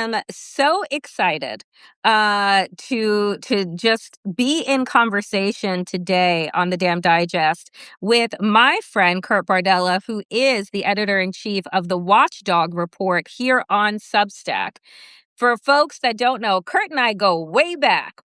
am so excited to just be in conversation today on the Damn Digest with my friend Kurt Bardella, who is the editor-in-chief of the Watchdog Report here on Substack. For folks that don't know, Kurt and I go way back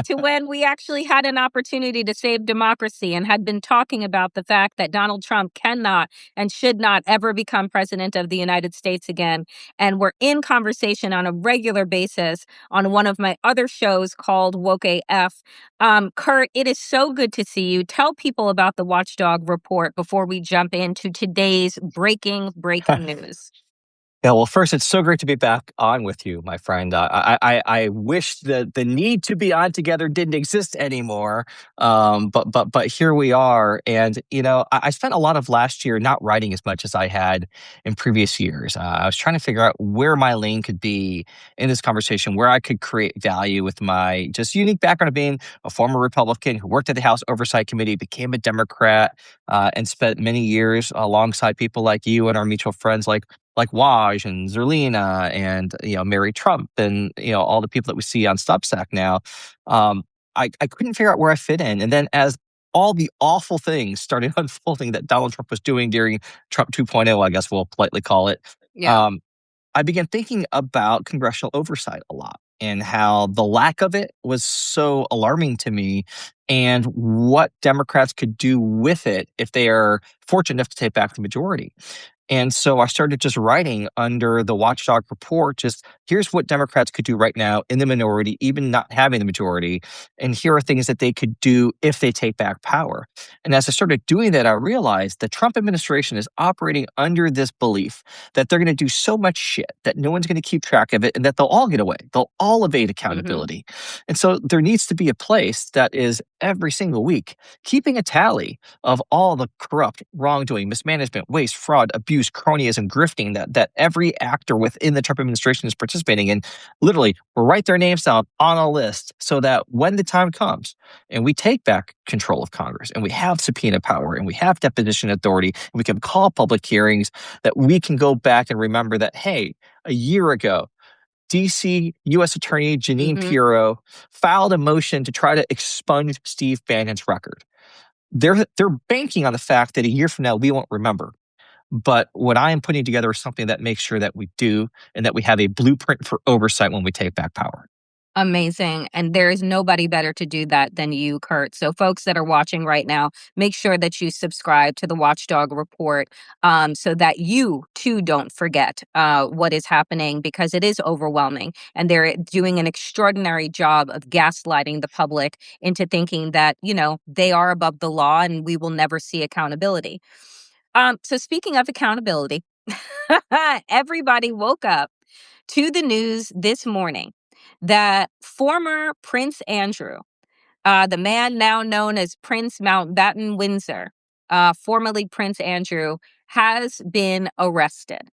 to when we actually had an opportunity to save democracy and had been talking about the fact that Donald Trump cannot and should not ever become president of the United States again. And we're in conversation on a regular basis on one of my other shows called Woke AF. Kurt, it is so good to see you. Tell people about the Watchdog Report before we jump into today's breaking news. Yeah, well, first, it's so great to be back on with you, my friend. I wish that the need to be on together didn't exist anymore, but here we are. And I spent a lot of last year not writing as much as I had in previous years. I was trying to figure out where my lane could be in this conversation, where I could create value with my just unique background of being a former Republican who worked at the House Oversight Committee, became a Democrat, and spent many years alongside people like you and our mutual friends like Waj and Zerlina and Mary Trump and all the people that we see on Substack now. I couldn't figure out where I fit in, and then as all the awful things started unfolding that Donald Trump was doing during Trump 2.0, I guess we'll politely call it. Yeah. I began thinking about congressional oversight a lot and how the lack of it was so alarming to me, and what Democrats could do with it if they are fortunate enough to take back the majority. And so I started just writing under the Watchdog Report, just here's what Democrats could do right now in the minority, even not having the majority. And here are things that they could do if they take back power. And as I started doing that, I realized the Trump administration is operating under this belief that they're going to do so much shit that no one's going to keep track of it and that they'll all get away. They'll all evade accountability. And so there needs to be a place that is every single week keeping a tally of all the corrupt wrongdoing, mismanagement, waste, fraud, abuse, cronyism, grifting that every actor within the Trump administration is participating in. Literally write their names down on a list so that when the time comes and we take back control of Congress and we have subpoena power and we have deposition authority and we can call public hearings, that we can go back and remember that, hey, a year ago, D.C. U.S. Attorney Jeanine Pirro filed a motion to try to expunge Steve Bannon's record. They're banking on the fact that a year from now we won't remember. But what I am putting together is something that makes sure that we do, and that we have a blueprint for oversight when we take back power. Amazing. And there is nobody better to do that than you, Kurt. So folks that are watching right now, make sure that you subscribe to the Watchdog Report so that you too don't forget what is happening, because it is overwhelming. And they're doing an extraordinary job of gaslighting the public into thinking that, they are above the law and we will never see accountability. So speaking of accountability, everybody woke up to the news this morning that former Prince Andrew, the man now known as Prince Mountbatten Windsor, formerly Prince Andrew, has been arrested.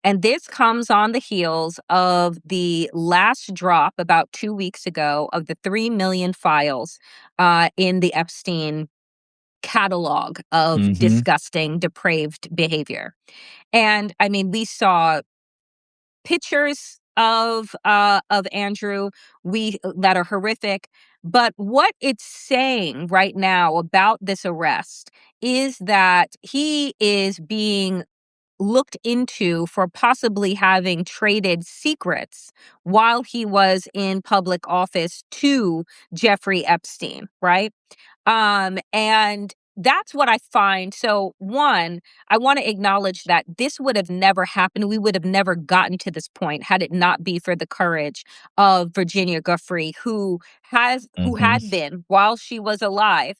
And this comes on the heels of the last drop about 2 weeks ago of the 3 million files in the Epstein catalog of disgusting, depraved behavior. And I mean, we saw pictures of Andrew that are horrific. But what it's saying right now about this arrest is that he is being looked into for possibly having traded secrets while he was in public office to Jeffrey Epstein, right? And that's what I find. So one, I want to acknowledge that this would have never happened. We would have never gotten to this point had it not be for the courage of Virginia Giuffre, who had been, while she was alive,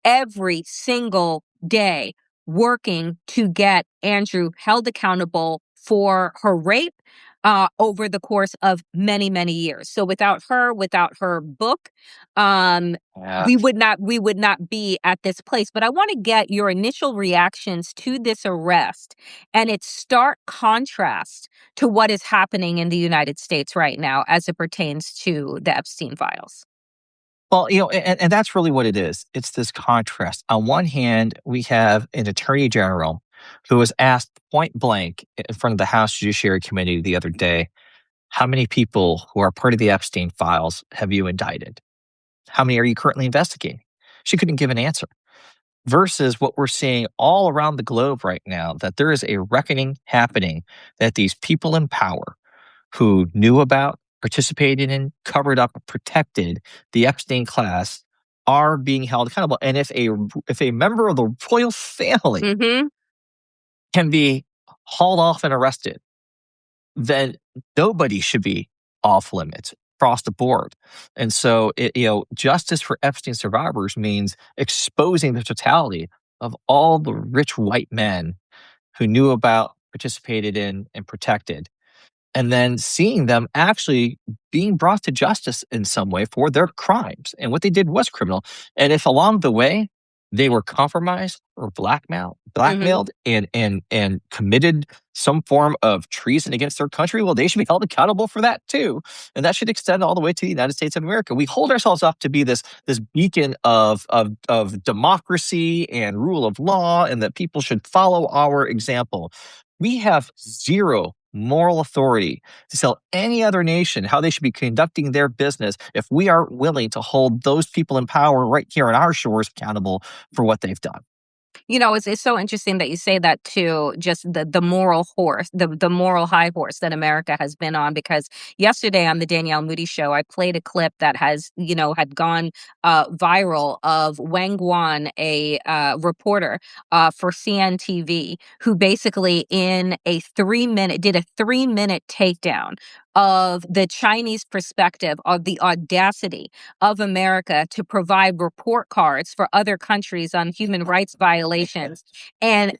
every single day working to get Andrew held accountable for her rape over the course of many, many years. So without her book, we would not be at this place. But I want to get your initial reactions to this arrest and its stark contrast to what is happening in the United States right now as it pertains to the Epstein files. Well, and that's really what it is. It's this contrast. On one hand, we have an attorney general who was asked point blank in front of the House Judiciary Committee the other day, How many people who are part of the Epstein files have you indicted? How many are you currently investigating? She couldn't give an answer. Versus what we're seeing all around the globe right now, that there is a reckoning happening, that these people in power who knew about, participated in, covered up, protected the Epstein class are being held accountable. And if a member of the royal family Mm-hmm. can be hauled off and arrested, then nobody should be off limits across the board. And so, justice for Epstein survivors means exposing the totality of all the rich white men who knew about, participated in, and protected, and then seeing them actually being brought to justice in some way for their crimes. And what they did was criminal. And if along the way they were compromised or Mm-hmm. blackmailed and committed some form of treason against their country, well, they should be held accountable for that too. And that should extend all the way to the United States of America. We hold ourselves up to be this beacon of democracy and rule of law, and that people should follow our example. We have zero moral authority to tell any other nation how they should be conducting their business if we aren't willing to hold those people in power right here on our shores accountable for what they've done. It's so interesting that you say that too, just the moral horse, the moral high horse that America has been on, because yesterday on the Danielle Moody show, I played a clip that had gone viral of Wang Guan, a reporter for CNTV, who basically in a 3-minute did a 3-minute takedown of the Chinese perspective of the audacity of America to provide report cards for other countries on human rights violations, and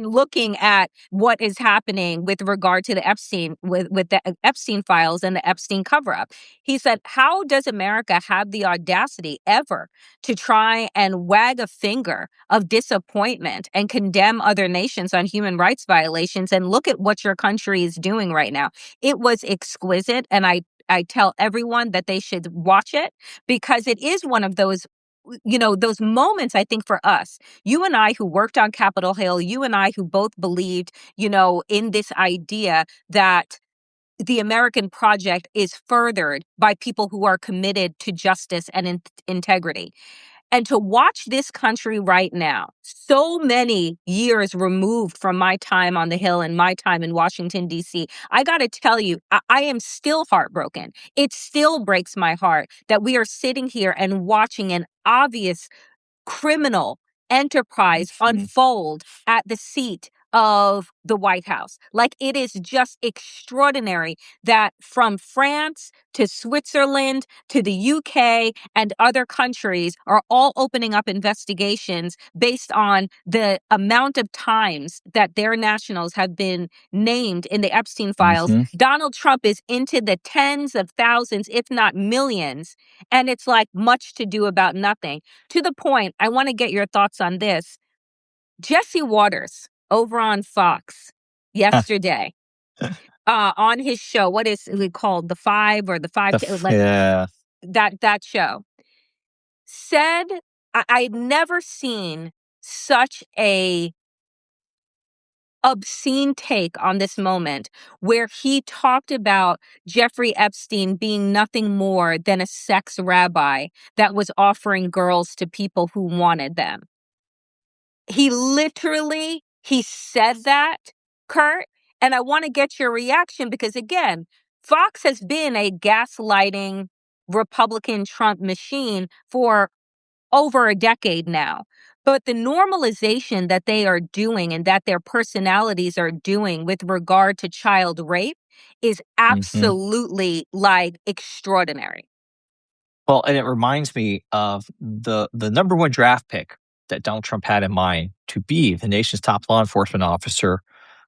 looking at what is happening with regard to the with the Epstein files and the Epstein cover up. He said, how does America have the audacity ever to try and wag a finger of disappointment and condemn other nations on human rights violations, and look at what your country is doing right now? It was exquisite, and I tell everyone that they should watch it, because it is one of those moments, I think, for us, you and I who worked on Capitol Hill, you and I who both believed, in this idea that the American project is furthered by people who are committed to justice and integrity. And to watch this country right now, so many years removed from my time on the Hill and my time in Washington, D.C., I got to tell you, I am still heartbroken. It still breaks my heart that we are sitting here and watching an obvious criminal enterprise Mhm. unfold at the seat of the White House. Like, it is just extraordinary that from France to Switzerland to the UK and other countries are all opening up investigations based on the amount of times that their nationals have been named in the Epstein files. Mhm. Donald Trump is into the tens of thousands, if not millions, and it's like much to do about nothing. To the point, I want to get your thoughts on this. Jesse Waters over on Fox yesterday, on his show, what is it called? The Five or the Five, like Yeah. that show, said, I'd never seen such a obscene take on this moment, where he talked about Jeffrey Epstein being nothing more than a sex rabbi that was offering girls to people who wanted them. He said that, Kurt, and I want to get your reaction, because again, Fox has been a gaslighting Republican Trump machine for over a decade now. But the normalization that they are doing and that their personalities are doing with regard to child rape is Mhm. absolutely, like, extraordinary. Well, and it reminds me of the number one draft pick that Donald Trump had in mind to be the nation's top law enforcement officer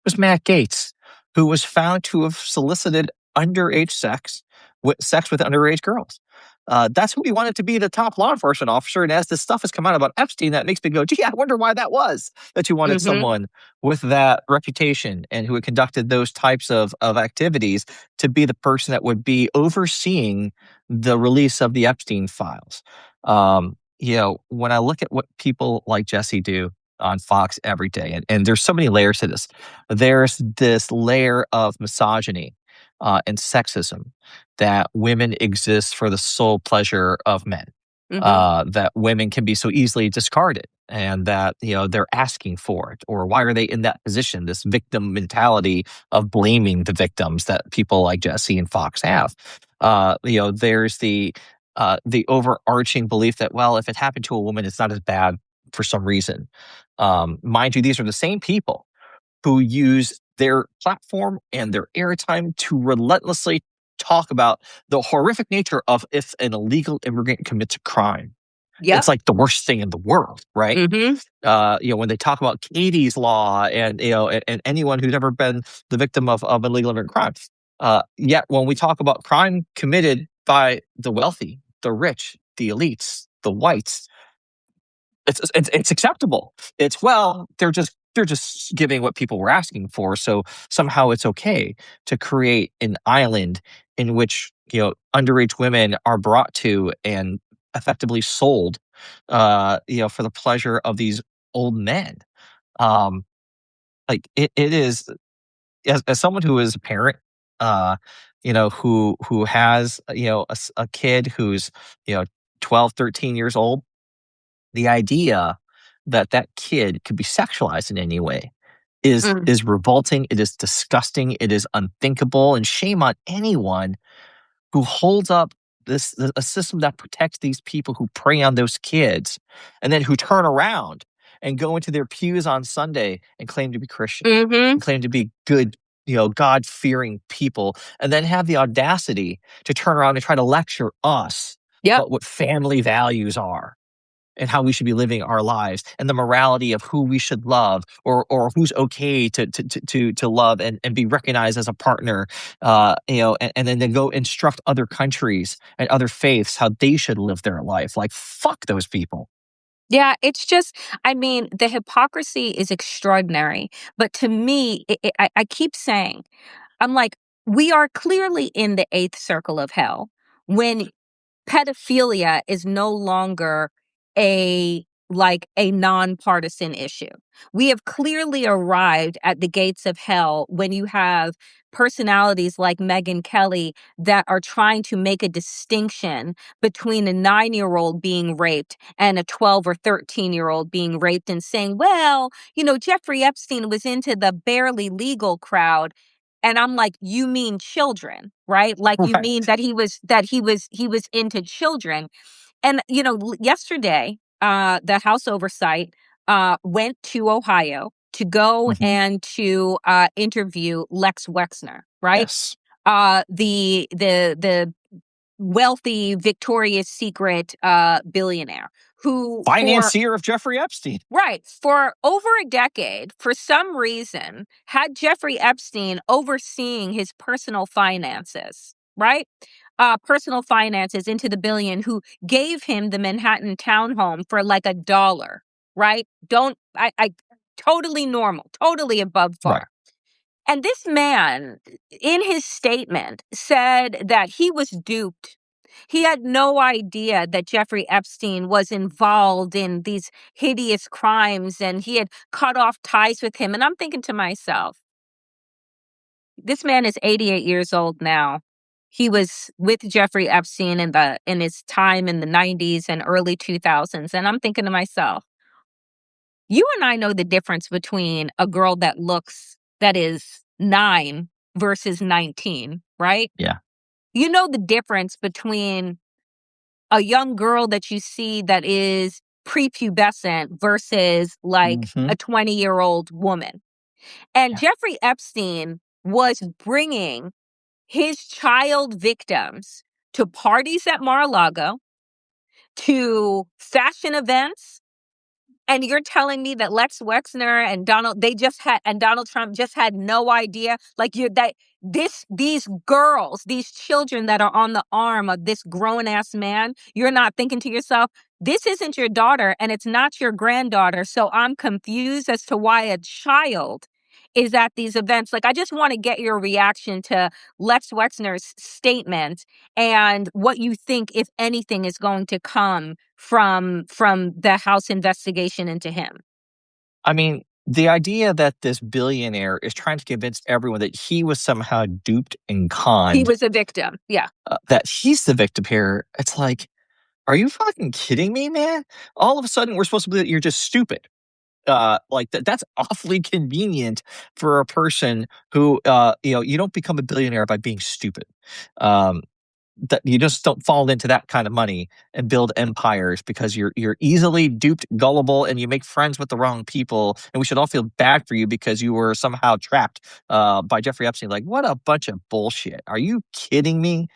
was Matt Gaetz, who was found to have solicited underage sex with underage girls. That's who he wanted to be the top law enforcement officer. And as this stuff has come out about Epstein, that makes me go, gee, I wonder why that was, that you wanted Mm-hmm. someone with that reputation and who had conducted those types of activities to be the person that would be overseeing the release of the Epstein files. When I look at what people like Jesse do on Fox every day, and there's so many layers to this. There's this layer of misogyny and sexism, that women exist for the sole pleasure of men, Hmm. that women can be so easily discarded, and that they're asking for it, or why are they in that position? This victim mentality of blaming the victims that people like Jesse and Fox have. There's the overarching belief that, well, if it happened to a woman, it's not as bad for some reason. Mind you, these are the same people who use their platform and their airtime to relentlessly talk about the horrific nature of if an illegal immigrant commits a crime. Yep. It's like the worst thing in the world, right? Hmm. When they talk about Katie's law and and anyone who's ever been the victim of illegal immigrant crime. Yet when we talk about crime committed by the wealthy, the rich, the elites, the whites, it's acceptable. It's, well, they're just giving what people were asking for, so somehow it's okay to create an island in which underage women are brought to and effectively sold, for the pleasure of these old men. Um, like it is, as someone who is a parent, who has a kid who's you know 12, 13 years old. The idea that that kid could be sexualized in any way is revolting. It is disgusting. It is unthinkable, and shame on anyone who holds up a system that protects these people who prey on those kids, and then who turn around and go into their pews on Sunday and claim to be Christian, Hmm. and claim to be good, God fearing people, and then have the audacity to turn around and try to lecture us Yep. about what family values are and how we should be living our lives, and the morality of who we should love, or who's okay to love and be recognized as a partner, and then to go instruct other countries and other faiths how they should live their life. Like, fuck those people. Yeah, it's just, I mean, the hypocrisy is extraordinary. But to me, I keep saying, I'm like, we are clearly in the eighth circle of hell when pedophilia is no longer a nonpartisan issue. We have clearly arrived at the gates of hell when you have personalities like Megyn Kelly that are trying to make a distinction between a 9-year-old being raped and a 12 or 13-year-old being raped, and saying, well, Jeffrey Epstein was into the barely legal crowd. And I'm like, you mean children, right? Like, you mean Right. that he was into children. And yesterday, the House Oversight went to Ohio to go Hmm. and to interview Lex Wexner, right? Yes. The wealthy Victoria's Secret billionaire who, for Financier of Jeffrey Epstein. right. For over a decade, for some reason, had Jeffrey Epstein overseeing his personal finances, right? Personal finances into the billion, who gave him the Manhattan townhome for like $1, right? I totally normal, totally above Right. par. And this man, in his statement, said that he was duped. He had no idea that Jeffrey Epstein was involved in these hideous crimes, and he had cut off ties with him. And I'm thinking to myself, this man is 88 years old now. He was with Jeffrey Epstein in his time in the 90s and early 2000s. And I'm thinking to myself, you and I know the difference between a girl that is 9 versus 19, right? Yeah. You know the difference between a young girl that you see that is prepubescent versus like Hmm. a 20-year-old woman. And Yeah. Jeffrey Epstein was bringing his child victims to parties at Mar-a-Lago, to fashion events. And you're telling me that Lex Wexner and Donald Trump just had no idea, like, these girls, these children that are on the arm of this grown ass man, you're not thinking to yourself, this isn't your daughter and it's not your granddaughter. So I'm confused as to why a child is at these events. Like, I just want to get your reaction to Lex Wexner's statement and what you think, if anything, is going to come from the House investigation into him. I mean, the idea that this billionaire is trying to convince everyone that he was somehow duped and He conned, was a victim. Yeah. that he's the victim here, it's like, are you fucking kidding me, man? All of a sudden, we're supposed to believe that you're just stupid. Like that's awfully convenient for a person who, you don't become a billionaire by being stupid. Um, that you just don't fall into that kind of money and build empires because you're easily duped, gullible, and you make friends with the wrong people. And we should all feel bad for you because you were somehow trapped by Jeffrey Epstein. Like, what a bunch of bullshit! Are you kidding me?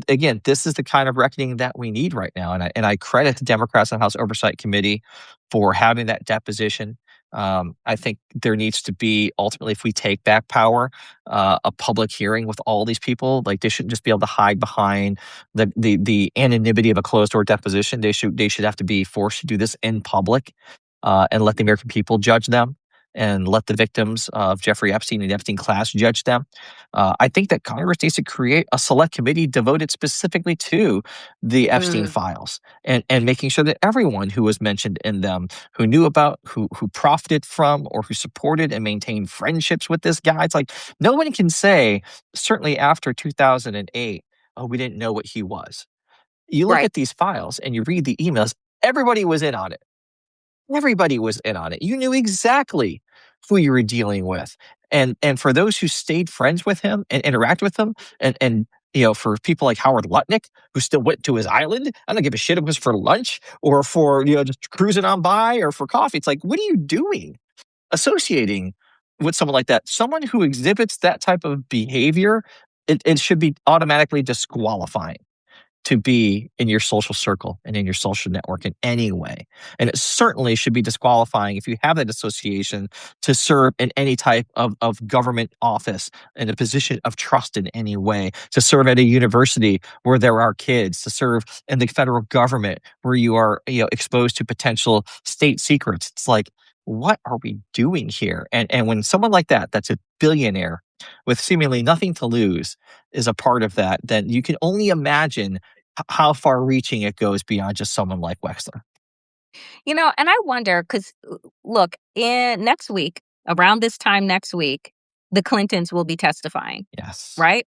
Again, this is the kind of reckoning that we need right now, and I credit the Democrats on House Oversight Committee for having that deposition. I think there needs to be ultimately, if we take back power, a public hearing with all these people. Like they shouldn't just be able to hide behind the anonymity of a closed door deposition. They should have to be forced to do this in public, and let the American people judge them, and let the victims of Jeffrey Epstein and the Epstein Class judge them. I think that Congress needs to create a select committee devoted specifically to the Epstein Mm. files, and making sure that everyone who was mentioned in them, who knew about, who profited from, or who supported and maintained friendships with this guy. It's like no one can say, certainly after 2008, oh, we didn't know what he was. You look Right. at these files and you read the emails, everybody was in on it. Everybody was in on it. You knew exactly who you were dealing with. And for those who stayed friends with him and interacted with him, and for people like Howard Lutnick, who still went to his island, I don't give a shit if it was for lunch or for just cruising on by or for coffee. It's like, what are you doing? Associating with someone like that, someone who exhibits that type of behavior, it should be automatically disqualifying to be in your social circle and in your social network in any way. And it certainly should be disqualifying if you have that association to serve in any type of government office in a position of trust in any way, to serve at a university where there are kids, to serve in the federal government where you are exposed to potential state secrets. It's like, what are we doing here? And when someone like that's a billionaire with seemingly nothing to lose, is a part of that, then you can only imagine how far reaching it goes beyond just someone like Wexler. And I wonder because, look, in next week, around this time next week, the Clintons will be testifying, Yes. right?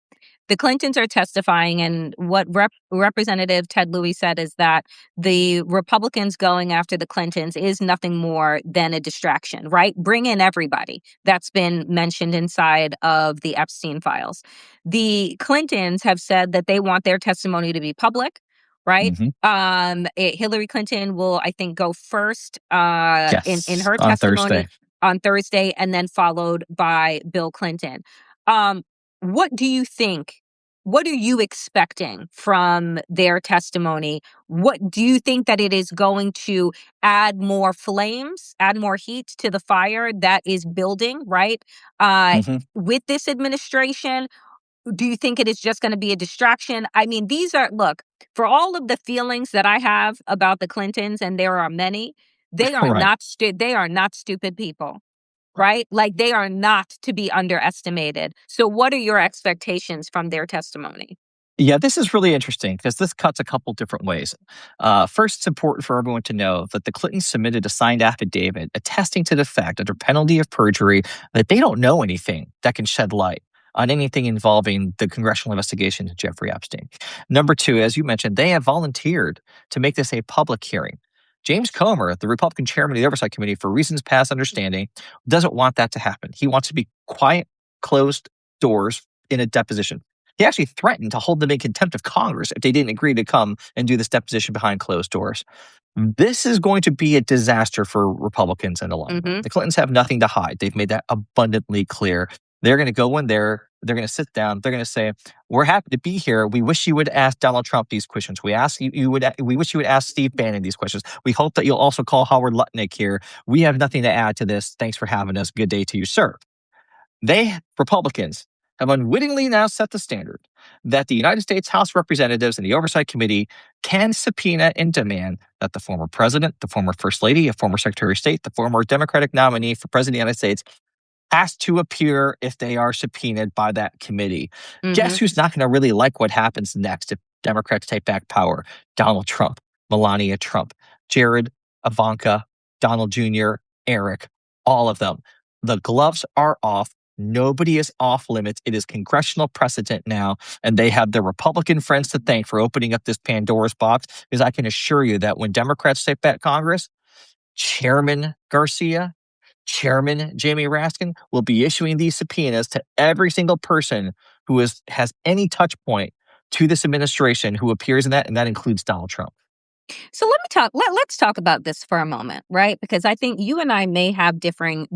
The Clintons are testifying, and what Representative Ted Lewis said is that the Republicans going after the Clintons is nothing more than a distraction, right? Bring in everybody that's been mentioned inside of the Epstein files. The Clintons have said that they want their testimony to be public, right? Hmm. Hillary Clinton will, I think, go first in Yes. her On testimony Thursday. on Thursday, and then followed by Bill Clinton. Um, what do you think? What are you expecting from their testimony? What do you think that it is going to add more flames, add more heat to the fire that is building, right? Hmm. With this administration, do you think it is just going to be a distraction? I mean, look, for all of the feelings that I have about the Clintons, and there are many, Right. they are not stupid people, right? Like they are not to be underestimated. So what are your expectations from their testimony? Yeah, this is really interesting because this cuts a couple different ways. First, it's important for everyone to know that the Clintons submitted a signed affidavit attesting to the fact, under penalty of perjury, that they don't know anything that can shed light on anything involving the congressional investigation into Jeffrey Epstein. Number two, as you mentioned, they have volunteered to make this a public hearing. James Comer, the Republican chairman of the Oversight Committee, for reasons past understanding, doesn't want that to happen. He wants to be quiet, closed doors in a deposition. He actually threatened to hold them in contempt of Congress if they didn't agree to come and do this deposition behind closed doors. This is going to be a disaster for Republicans in the long run. Hmm. The Clintons have nothing to hide. They've made that abundantly clear. They're going to go in there. They're going to sit down. They're going to say, "We're happy to be here. We wish you would ask Donald Trump these questions. We ask you would. We wish you would ask Steve Bannon these questions. We hope that you'll also call Howard Lutnick here. We have nothing to add to this. Thanks for having us. Good day to you, sir." Republicans, have unwittingly now set the standard that the United States House of Representatives and the Oversight Committee can subpoena and demand that the former president, the former first lady, a former secretary of state, the former Democratic nominee for president of the United States has to appear if they are subpoenaed by that committee. Hmm. Guess who's not going to really like what happens next if Democrats take back power? Donald Trump, Melania Trump, Jared, Ivanka, Donald Jr., Eric, all of them. The gloves are off. Nobody is off limits. It is congressional precedent now, and they have their Republican friends to thank for opening up this Pandora's box. Because I can assure you that when Democrats take back Congress, Chairman Garcia, Chairman Jamie Raskin will be issuing these subpoenas to every single person who has any touch point to this administration who appears in that, and that includes Donald Trump. So let me talk. Let's talk about this for a moment, right? Because I think you and I may have differing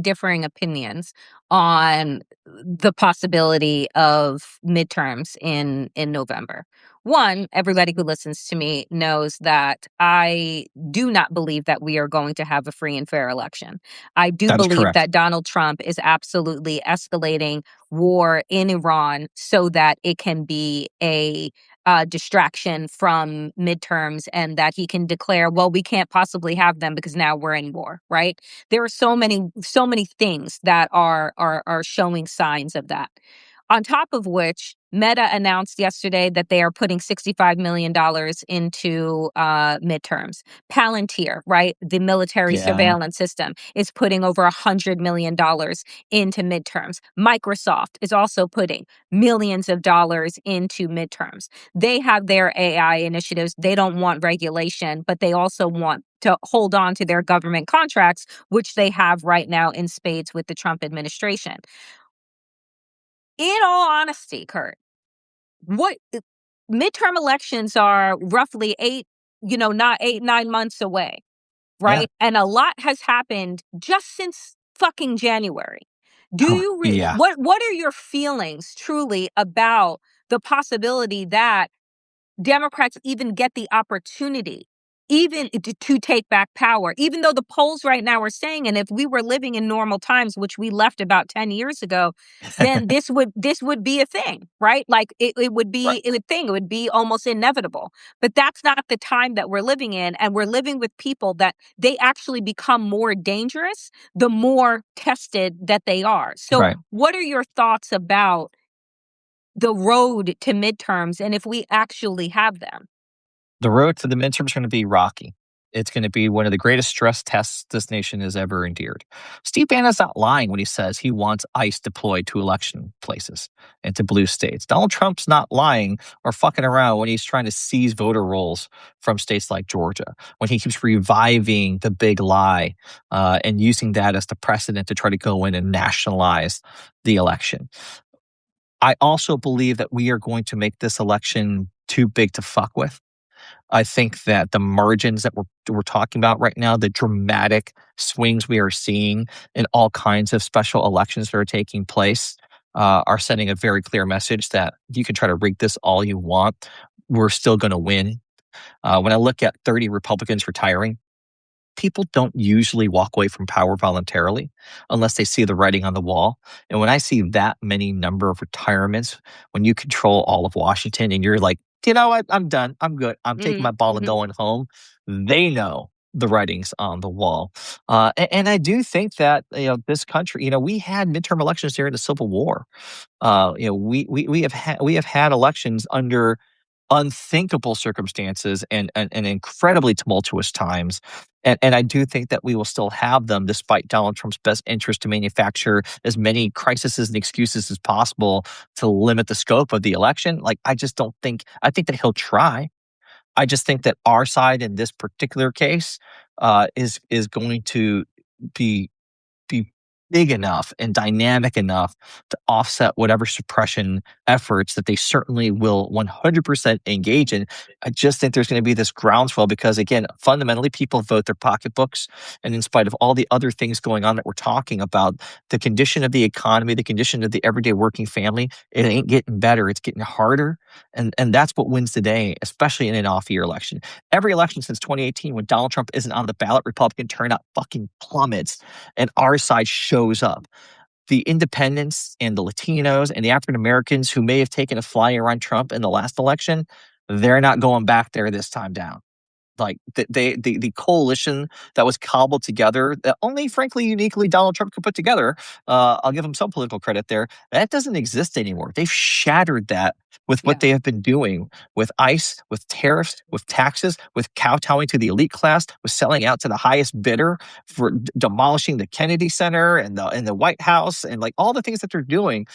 opinions on the possibility of midterms in November. One, everybody who listens to me knows that I do not believe that we are going to have a free and fair election. I do That is believe correct. that Donald Trump is absolutely escalating war in Iran so that it can be a distraction from midterms, and that he can declare, well, we can't possibly have them because now we're in war, right? There are so many things that are showing signs of that. On top of which, Meta announced yesterday that they are putting $65 million into midterms. Palantir, right, the military Yeah. surveillance system, is putting over $100 million into midterms. Microsoft is also putting millions of dollars into midterms. They have their AI initiatives. They don't want regulation, but they also want to hold on to their government contracts, which they have right now in spades with the Trump administration. In all honesty, Kurt, what midterm elections are roughly not 8, 9 months away, Yeah. right? And a lot has happened just since fucking January. Do Oh, you yeah. what are your feelings truly about the possibility that Democrats even get the opportunity, even to take back power, even though the polls right now are saying, and if we were living in normal times, which we left about 10 years ago, then this would be a thing, right? Like it would Right. be it would be almost inevitable. But that's not the time that we're living in, and we're living with people that they actually become more dangerous the more tested that they are. So Right. what are your thoughts about the road to midterms and if we actually have them? The road to the midterms is going to be rocky. It's going to be one of the greatest stress tests this nation has ever endured. Steve Bannon's not lying when he says he wants ICE deployed to election places and to blue states. Donald Trump's not lying or fucking around when he's trying to seize voter rolls from states like Georgia, when he keeps reviving the big lie and using that as the precedent to try to go in and nationalize the election. I also believe that we are going to make this election too big to fuck with. I think that the margins that we're talking about right now, the dramatic swings we are seeing in all kinds of special elections that are taking place, are sending a very clear message that you can try to rig this all you want. We're still going to win. When I look at 30 Republicans retiring, people don't usually walk away from power voluntarily unless they see the writing on the wall. And when I see that many number of retirements, when you control all of Washington and you're like, you know what, I'm done. I'm good. I'm taking my ball and Mhm. going home. They know the writings on the wall. And I do think that, this country, we had midterm elections during the Civil War. We have had elections under unthinkable circumstances and incredibly tumultuous times. And I do think that we will still have them despite Donald Trump's best interest to manufacture as many crises and excuses as possible to limit the scope of the election. Like, I think that he'll try. I just think that our side in this particular case is going to be be big enough and dynamic enough to offset whatever suppression efforts that they certainly will 100% engage in. I just think there's going to be this groundswell because, again, fundamentally, people vote their pocketbooks. And in spite of all the other things going on that we're talking about, the condition of the economy, the condition of the everyday working family, it ain't getting better. It's getting harder. And that's what wins the day, especially in an off year election. Every election since 2018, when Donald Trump isn't on the ballot, Republican turnout fucking plummets and our side shows up. The independents and the Latinos and the African Americans who may have taken a flyer on Trump in the last election, they're not going back there this time down. Like the coalition that was cobbled together, that only frankly uniquely Donald Trump could put together. I'll give him some political credit there. That doesn't exist anymore. They've shattered that with what Yeah. they have been doing with ICE, with tariffs, with taxes, with kowtowing to the elite class, with selling out to the highest bidder, for demolishing the Kennedy Center and the White House, and like all the things that they're doing.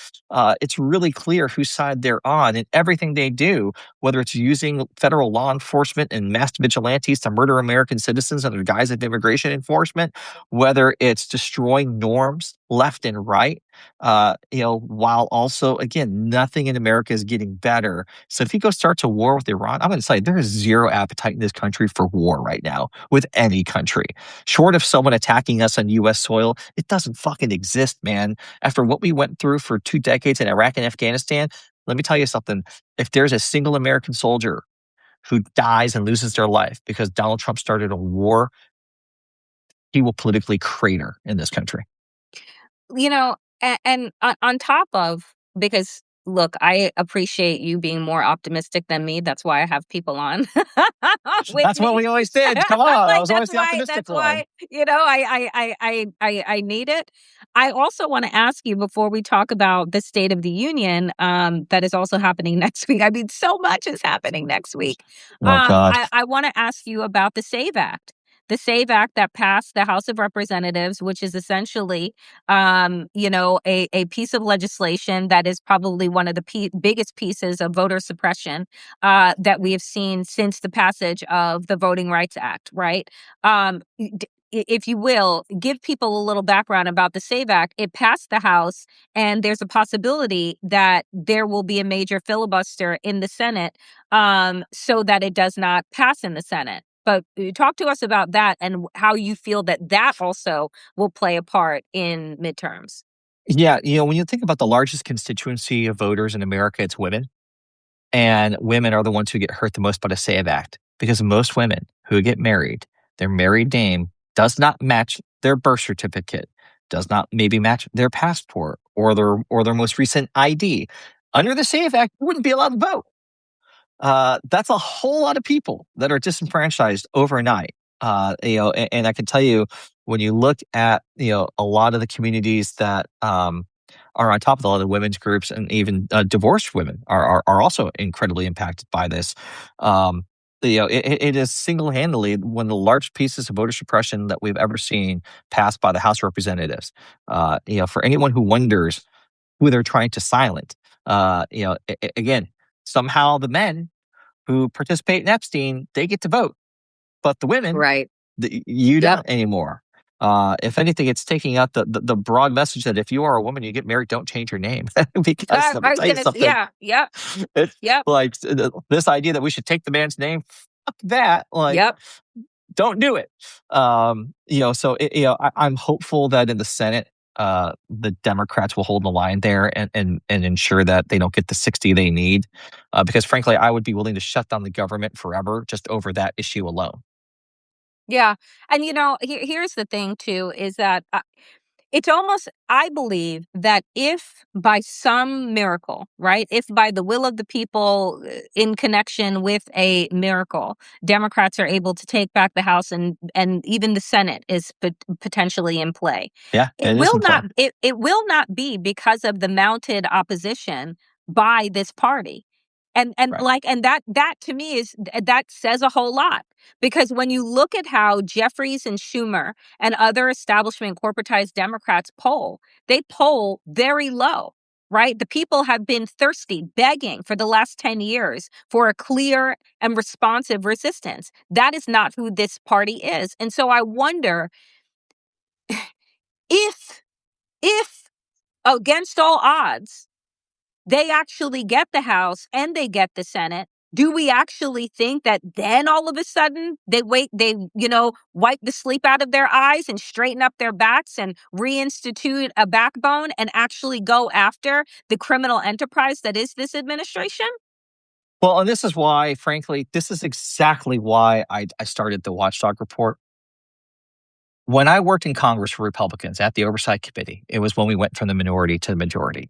It's really clear whose side they're on, and everything they do, whether it's using federal law enforcement and mass vigilantes to murder American citizens under the guise of immigration enforcement, whether it's destroying norms left and right, while also, again, nothing in America is getting better. So if he goes start to war with Iran, I'm going to say there is zero appetite in this country for war right now with any country. Short of someone attacking us on U.S. soil, it doesn't fucking exist, man. After what we went through for 2 decades in Iraq and Afghanistan, let me tell you something. If there's a single American soldier who dies and loses their life because Donald Trump started a war, he will politically crater in this country. And on top of, because look, I appreciate you being more optimistic than me. That's why I have people on with That's what me. we always did. Come on, I Like was always the optimistic that's one. why, I need it. I also want to ask you before we talk about the State of the Union, that is also happening next week. I mean, so much is happening next week. Oh God. I want to ask you about the SAVE Act. The SAVE Act that passed the House of Representatives, which is essentially, a piece of legislation that is probably one of the biggest pieces of voter suppression that we have seen since the passage of the Voting Rights Act, right? If you will, give people a little background about the SAVE Act. It passed the House, and there's a possibility that there will be a major filibuster in the Senate, so that it does not pass in the Senate. But talk to us about that and how you feel that that also will play a part in midterms. Yeah, when you think about the largest constituency of voters in America, it's women. And women are the ones who get hurt the most by the SAVE Act because most women who get married, their married name does not match their birth certificate, does not maybe match their passport or their most recent ID. Under the SAVE Act, wouldn't be allowed to vote. That's a whole lot of people that are disenfranchised overnight. And I can tell you, when you look at a lot of the communities that are on top of a lot of the women's groups, and even divorced women are also incredibly impacted by this. It is single-handedly one of the large pieces of voter suppression that we've ever seen passed by the House of Representatives. For anyone who wonders who they're trying to silence, again, somehow the men who participate in Epstein, they get to vote, but the women, Right. you Yep. don't anymore. If anything, it's taking out the broad message that if you are a woman, you get married, don't change your name. Because let me I was tell you gonna, something. yeah, yep, It's yep, like this idea that we should take the man's name. Fuck that. Like, yep. don't do it. I'm hopeful that in the Senate, the Democrats will hold the line there and ensure that they don't get the 60 they need. Because frankly, I would be willing to shut down the government forever just over that issue alone. Yeah. And here's the thing too, is that it's almost, I believe that if by some miracle, right, if by the will of the people, in connection with a miracle, Democrats are able to take back the House, and even the Senate is potentially in play, Yeah, it it is will in play. not it will not be because of the mounted opposition by this party. And Right. like, and that to me that says a whole lot, because when you look at how Jeffries and Schumer and other establishment corporatized Democrats poll, they poll very low, right? The people have been thirsty, begging for the last 10 years for a clear and responsive resistance. That is not who this party is. And so I wonder if, if against all odds, they actually get the House and they get the Senate, do we actually think that then all of a sudden they wipe the sleep out of their eyes and straighten up their backs and reinstitute a backbone and actually go after the criminal enterprise that is this administration? Well, and this is why, frankly, this is exactly why I started the Watchdog Report. When I worked in Congress for Republicans at the Oversight Committee, it was when we went from the minority to the majority.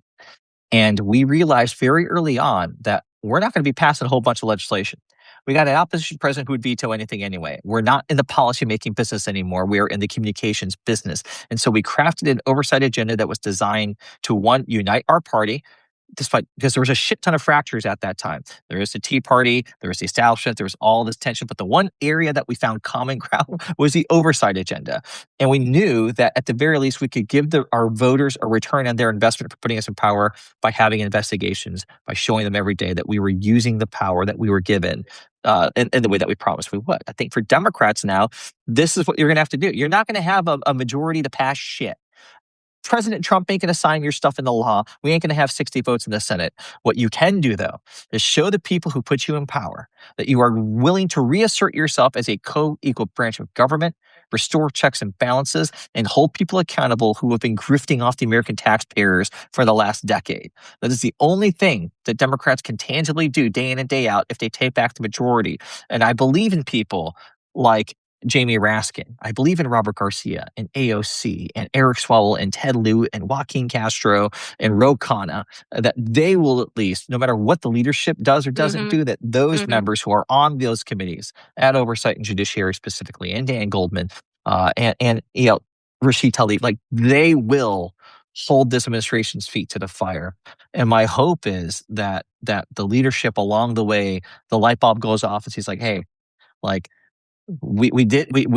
And we realized very early on that we're not going to be passing a whole bunch of legislation. We got an opposition president who would veto anything anyway. We're not in the policymaking business anymore. We are in the communications business. And so we crafted an oversight agenda that was designed to, one, unite our party, despite, because there was a shit ton of fractures at that time. There was the Tea Party, there was the establishment, there was all this tension. But the one area that we found common ground was the oversight agenda. And we knew that at the very least, we could give our voters a return on their investment for putting us in power by having investigations, by showing them every day that we were using the power that we were given in the way that we promised we would. I think for Democrats now, this is what you're going to have to do. You're not going to have a majority to pass shit. President Trump ain't going to sign your stuff into law. We ain't going to have 60 votes in the Senate. What you can do, though, is show the people who put you in power that you are willing to reassert yourself as a co-equal branch of government, restore checks and balances, and hold people accountable who have been grifting off the American taxpayers for the last decade. That is the only thing that Democrats can tangibly do day in and day out if they take back the majority. And I believe in people like Jamie Raskin. I believe in Robert Garcia and AOC and Eric Swalwell and Ted Lieu and Joaquin Castro and Ro Khanna, that they will at least, no matter what the leadership does or doesn't do, that those members who are on those committees at Oversight and Judiciary specifically, and Dan Goldman, and Rashid Tlaib, like they will hold this administration's feet to the fire. And my hope is that the leadership along the way, the light bulb goes off and he's like, hey, like, we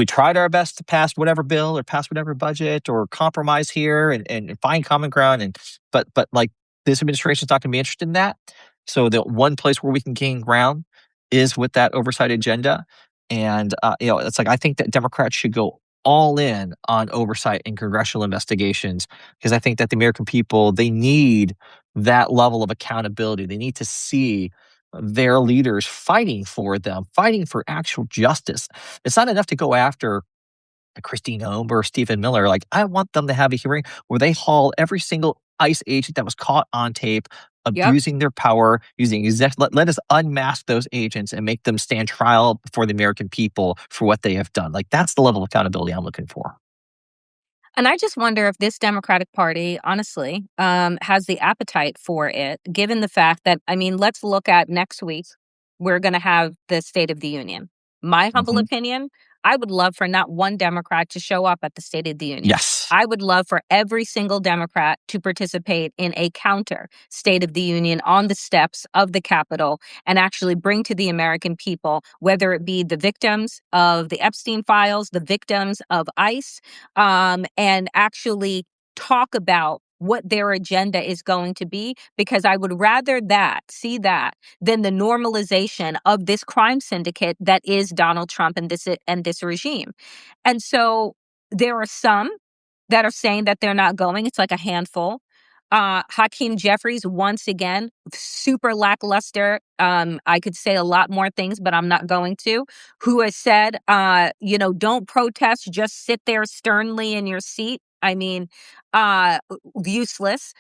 tried our best to pass whatever bill or pass whatever budget or compromise here and find common ground, but like this administration is not going to be interested in that. So the one place where we can gain ground is with that oversight agenda. And it's like I think that Democrats should go all in on oversight and congressional investigations, because I think that the American people, they need that level of accountability. They need to see their leaders fighting for them, fighting for actual justice. It's not enough to go after Christine Holm or Stephen Miller. Like, I want them to have a hearing where they haul every single ICE agent that was caught on tape abusing their power, using let us unmask those agents and make them stand trial before the American people for what they have done. Like, that's the level of accountability I'm looking for. And I just wonder if this Democratic Party, honestly, has the appetite for it, given the fact that, I mean, let's look at next week. We're going to have the State of the Union. My humble opinion, I would love for not one Democrat to show up at the State of the Union. Yes. I would love for every single Democrat to participate in a counter State of the Union on the steps of the Capitol and actually bring to the American people, whether it be the victims of the Epstein files, the victims of ICE, and actually talk about what their agenda is going to be, because I would rather see that than the normalization of this crime syndicate that is Donald Trump and this regime. And so there are some that are saying that they're not going. It's like a handful. Hakeem Jeffries, once again, super lackluster. I could say a lot more things, but I'm not going to. Who has said, don't protest, just sit there sternly in your seat. I mean, useless.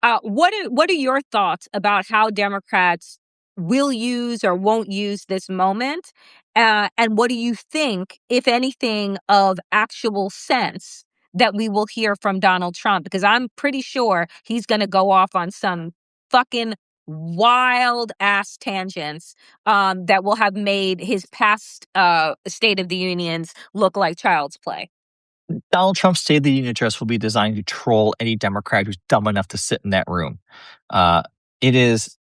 What are your thoughts about how Democrats will use or won't use this moment? And what do you think, if anything, of actual sense that we will hear from Donald Trump? Because I'm pretty sure he's going to go off on some fucking wild ass tangents that will have made his past State of the Unions look like child's play. Donald Trump's State of the Union address will be designed to troll any Democrat who's dumb enough to sit in that room. It is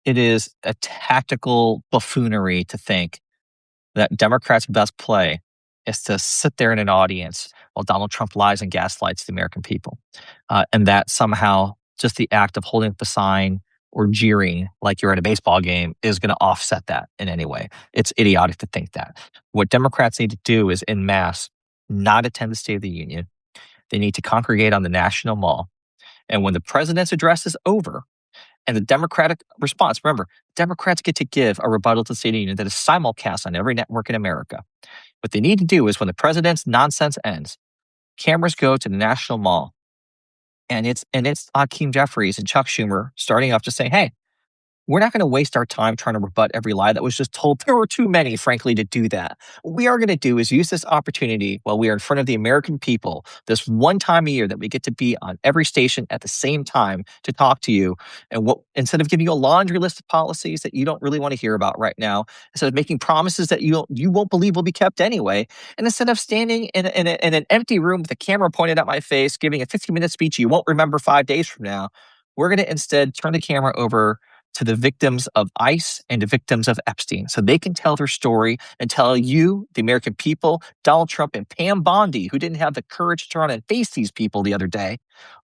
a tactical buffoonery to think that Democrats' best play is to sit there in an audience while Donald Trump lies and gaslights the American people. And that somehow just the act of holding up a sign or jeering like you're at a baseball game is going to offset that in any way. It's idiotic to think that. What Democrats need to do is, en masse, not attend the State of the Union. They need to congregate on the National Mall. And when the president's address is over and the Democratic response, remember, Democrats get to give a rebuttal to the State of the Union that is simulcast on every network in America. What they need to do is, when the president's nonsense ends, cameras go to the National Mall, and it's Hakeem Jeffries and Chuck Schumer starting off just saying, hey, we're not going to waste our time trying to rebut every lie that was just told. There were too many, frankly, to do that. What we are going to do is use this opportunity while we are in front of the American people, this one time a year that we get to be on every station at the same time to talk to you. And instead of giving you a laundry list of policies that you don't really want to hear about right now, instead of making promises that you won't believe will be kept anyway, and instead of standing in an empty room with a camera pointed at my face, giving a 15-minute speech you won't remember 5 days from now, we're going to instead turn the camera over to the victims of ICE and the victims of Epstein, so they can tell their story and tell you, the American people, Donald Trump and Pam Bondi, who didn't have the courage to turn and face these people the other day,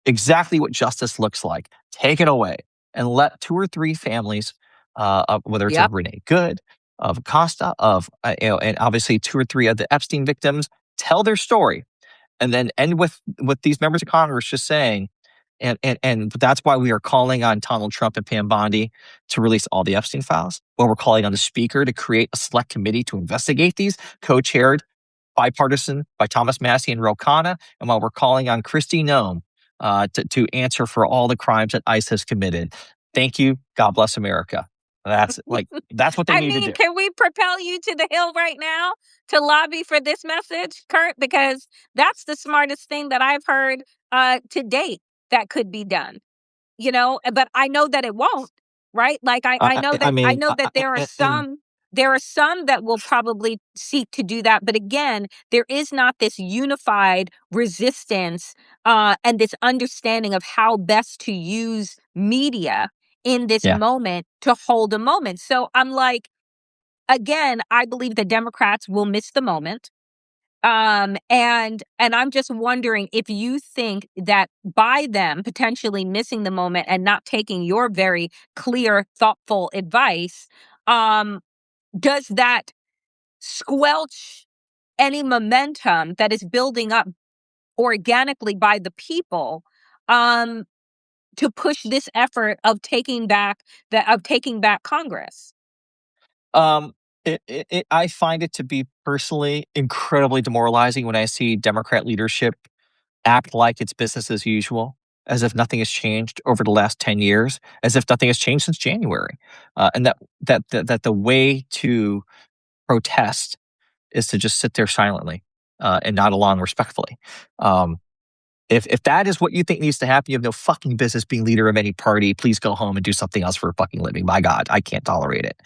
exactly what justice looks like. Take it away and let 2 or 3 families, whether it's of Yep. Renee Good, of Acosta, of and obviously 2 or 3 of the Epstein victims, tell their story, and then end with these members of Congress just saying, and that's why we are calling on Donald Trump and Pam Bondi to release all the Epstein files. Well, we're calling on the Speaker to create a select committee to investigate these, co-chaired bipartisan by Thomas Massie and Ro Khanna, and while we're calling on Kristi Noem to answer for all the crimes that ICE has committed. Thank you. God bless America. That's what they I need to mean, do. can we propel you to the hill right now to lobby for this message, Kurt? Because that's the smartest thing that I've heard to date that could be done. But I know that it won't, right? Like I know I that mean, there are some that will probably seek to do that, but again, there is not this unified resistance and this understanding of how best to use media in this yeah. moment to hold a moment. So I'm like, again, I believe the Democrats will miss the moment. And I'm just wondering if you think that by them potentially missing the moment and not taking your very clear, thoughtful advice, um, does that squelch any momentum that is building up organically by the people, um, to push this effort of taking back Congress? Um, I find it to be personally incredibly demoralizing when I see Democrat leadership act like it's business as usual, as if nothing has changed over the last 10 years, as if nothing has changed since January, and that the way to protest is to just sit there silently and nod along respectfully. Um, if that is what you think needs to happen, you have no fucking business being leader of any party. Please go home and do something else for a fucking living. My God, I can't tolerate it.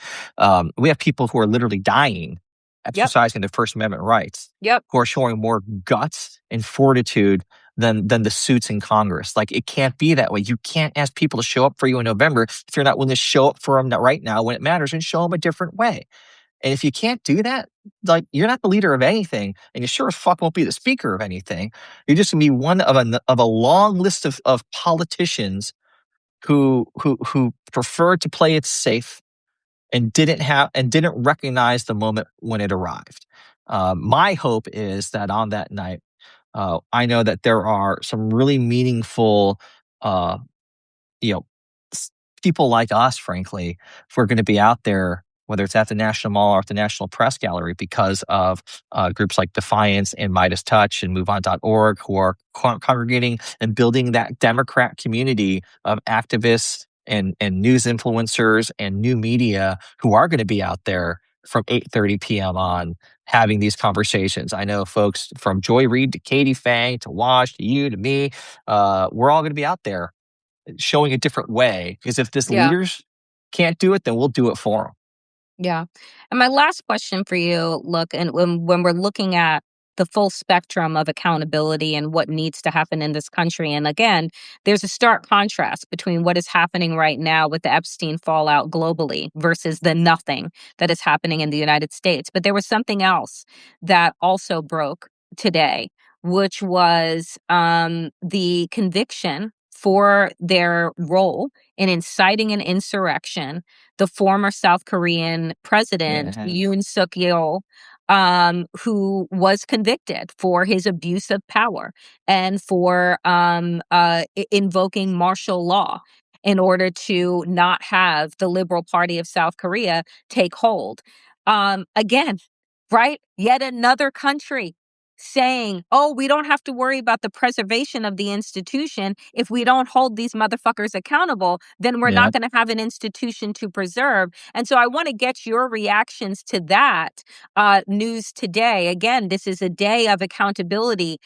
We have people who are literally dying, Yep. exercising their First Amendment rights, Yep. who are showing more guts and fortitude than the suits in Congress. Like, it can't be that way. You can't ask people to show up for you in November if you're not willing to show up for them right now when it matters, and show them a different way. And if you can't do that, like, you're not the leader of anything, and you sure as fuck won't be the speaker of anything. You're just gonna be one of a long list of politicians who prefer to play it safe and didn't recognize the moment when it arrived. My hope is that on that night, I know that there are some really meaningful, uh, you know, people like us, frankly, if we're going to be out there, whether it's at the National Mall or at the National Press Gallery, because of groups like Defiance and Midas Touch and MoveOn.org, who are congregating and building that Democrat community of activists and news influencers and new media who are going to be out there from 8:30 p.m. on, having these conversations. I know folks from Joy Reid to Katie Fang to Wash to you to me, we're all going to be out there showing a different way, because if this Yeah. leaders can't do it, then we'll do it for them. Yeah. And my last question for you, look, and when we're looking at the full spectrum of accountability and what needs to happen in this country, and again, there's a stark contrast between what is happening right now with the Epstein fallout globally versus the nothing that is happening in the United States. But there was something else that also broke today, which was the conviction for their role in inciting an insurrection, the former South Korean president Yeah. Yoon Suk Yeol, who was convicted for his abuse of power and for invoking martial law in order to not have the Liberal Party of South Korea take hold. Again, right? Yet another country saying, oh, we don't have to worry about the preservation of the institution. If we don't hold these motherfuckers accountable, then we're Yeah. not going to have an institution to preserve. And so I want to get your reactions to that news today. Again, this is a day of accountability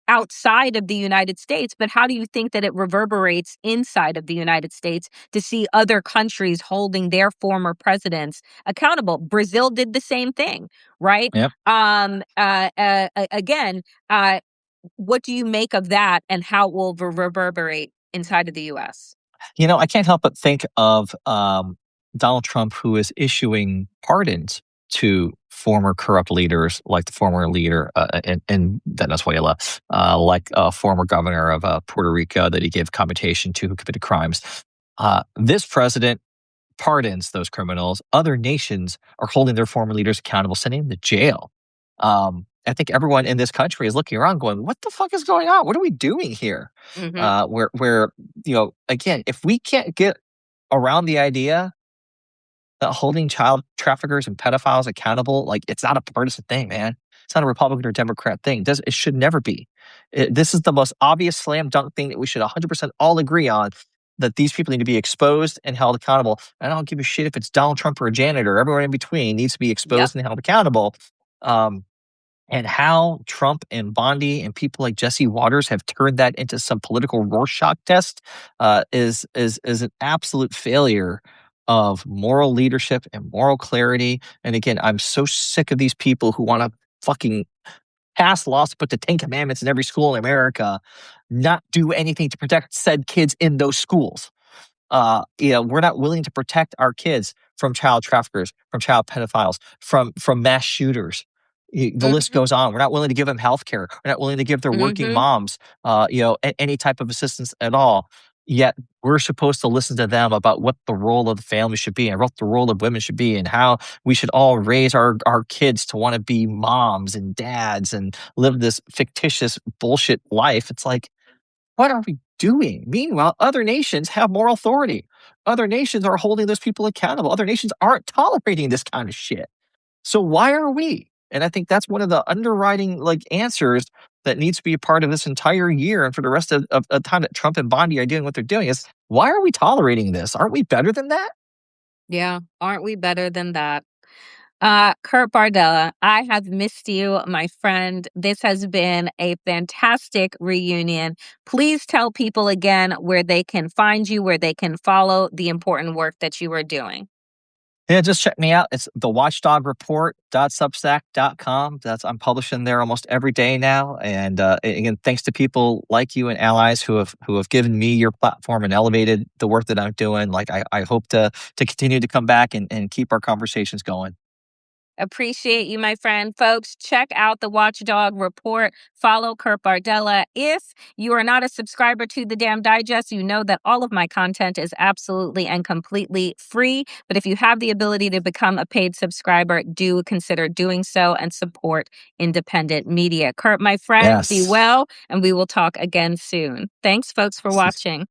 outside of the United States, but how do you think that it reverberates inside of the United States to see other countries holding their former presidents accountable? Brazil did the same thing, right? Yep. Again, what do you make of that and how it will reverberate inside of the US? I can't help but think of Donald Trump, who is issuing pardons to former corrupt leaders, like the former leader in Venezuela, like a former governor of Puerto Rico that he gave commutation to who committed crimes. This president pardons those criminals. Other nations are holding their former leaders accountable, sending them to jail. I think everyone in this country is looking around going, what the fuck is going on? What are we doing here? Hmm. Where, again, if we can't get around the idea that holding child traffickers and pedophiles accountable, like it's not a partisan thing, man. It's not a Republican or Democrat thing. It should never be. This is the most obvious slam dunk thing that we should 100% all agree on, that these people need to be exposed and held accountable. I don't give a shit if it's Donald Trump or a janitor. Everyone in between needs to be Yep. exposed and held accountable. Um, and how Trump and Bondi and people like Jesse Waters have turned that into some political Rorschach test is an absolute failure of moral leadership and moral clarity. And again, I'm so sick of these people who want to fucking pass laws to put the Ten Commandments in every school in America, not do anything to protect said kids in those schools. We're not willing to protect our kids from child traffickers, from child pedophiles, from mass shooters. The list Hmm. goes on. We're not willing to give them health care. We're not willing to give their working Hmm. moms, any type of assistance at all. Yet we're supposed to listen to them about what the role of the family should be and what the role of women should be and how we should all raise our kids to want to be moms and dads and live this fictitious bullshit life. It's like, what are we doing? Meanwhile, other nations have moral authority. Other nations are holding those people accountable. Other nations aren't tolerating this kind of shit. So why are we? And I think that's one of the underwriting answers that needs to be a part of this entire year and for the rest of time that Trump and Bondi are doing what they're doing is, why are we tolerating this? Aren't we better than that? Yeah. Aren't we better than that? Kurt Bardella, I have missed you, my friend. This has been a fantastic reunion. Please tell people again where they can find you, where they can follow the important work that you are doing. Yeah, just check me out. It's the watchdogreport.substack.com. I'm publishing there almost every day now. And again, thanks to people like you and allies who have given me your platform and elevated the work that I'm doing. Like I hope to continue to come back and keep our conversations going. Appreciate you, my friend. Folks, check out the Watchdog Report. Follow Kurt Bardella. If you are not a subscriber to the Damn Digest, you know that all of my content is absolutely and completely free. But if you have the ability to become a paid subscriber, do consider doing so and support independent media. Kurt, my friend, be Yes. well, and we will talk again soon. Thanks, folks, for watching.